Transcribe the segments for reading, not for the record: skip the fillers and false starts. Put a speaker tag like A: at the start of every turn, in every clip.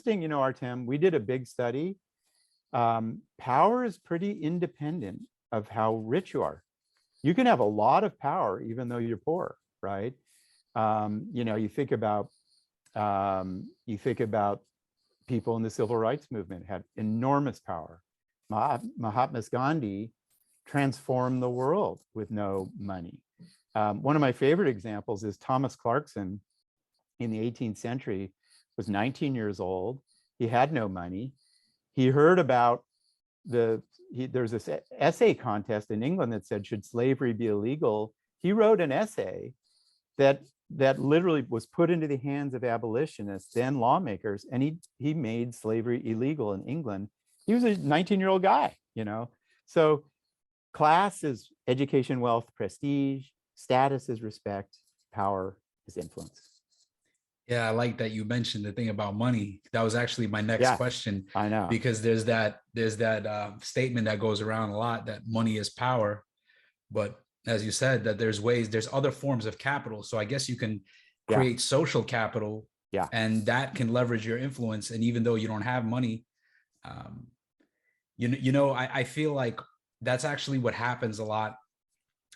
A: interesting, Artem, we did a big study. Power is pretty independent of how rich you are. You can have a lot of power even though you're poor, right? You think about people in the civil rights movement had enormous power. Mahatma Gandhi transformed the world with no money. One of my favorite examples is Thomas Clarkson in the 18th century was 19 years old. He had no money. He heard about there's this essay contest in England that said, should slavery be illegal? He wrote an essay that literally was put into the hands of abolitionists, then lawmakers, and he made slavery illegal in England. He was a 19-year-old guy, So class is education, wealth, prestige. Status is respect. Power is influence.
B: Yeah, I like that you mentioned the thing about money. That was actually my next question.
A: I know.
B: Because there's that statement that goes around a lot that money is power. But as you said, that there's other forms of capital. So I guess you can create social capital, and that can leverage your influence. And even though you don't have money, I feel like that's actually what happens a lot.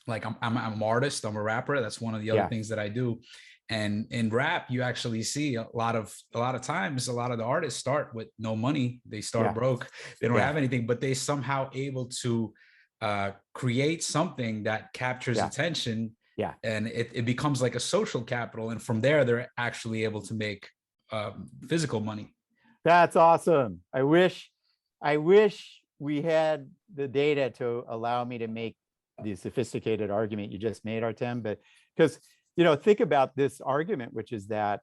B: Like I'm an artist, I'm a rapper. That's one of the other things that I do. And in rap, you actually see a lot of times, a lot of the artists start with no money. They start broke. They don't have anything, but they somehow able to create something that captures attention. Yeah. And it becomes like a social capital. And from there, they're actually able to make physical money.
A: That's awesome. I wish we had the data to allow me to make the sophisticated argument you just made, Artem, but because think about this argument, which is that,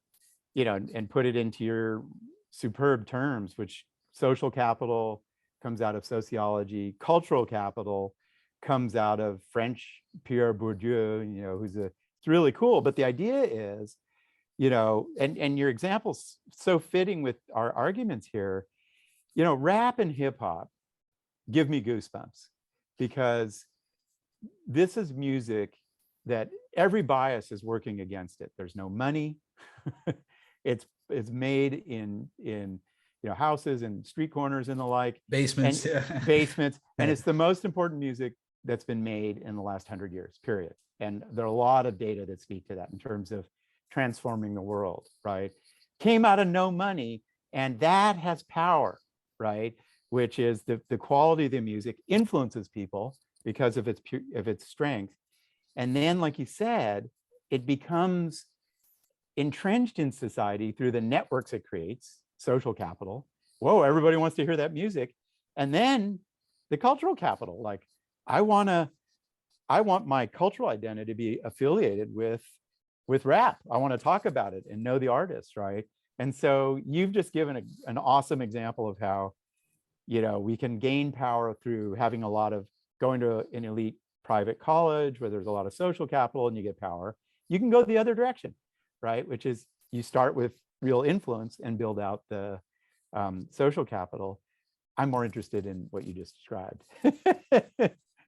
A: and put it into your superb terms, which social capital comes out of sociology, cultural capital comes out of French Pierre Bourdieu, it's really cool. But the idea is, and your example's so fitting with our arguments here, rap and hip hop give me goosebumps because this is music that every bias is working against it. There's no money. it's made in houses and street corners and the like.
B: Basements.
A: Basements. And it's the most important music that's been made in the last 100 years, period. And there are a lot of data that speak to that in terms of transforming the world, right? Came out of no money, and that has power, right? Which is the quality of the music influences people because of its strength. And then, like you said, it becomes entrenched in society through the networks it creates, social capital. Whoa, everybody wants to hear that music. And then the cultural capital, like I want my cultural identity to be affiliated with rap. I want to talk about it and know the artist, right? And so you've just given an awesome example of how, we can gain power through having going to an elite private college where there's a lot of social capital and you get power. You can go the other direction, right? Which is you start with real influence and build out the social capital. I'm more interested in what you just described.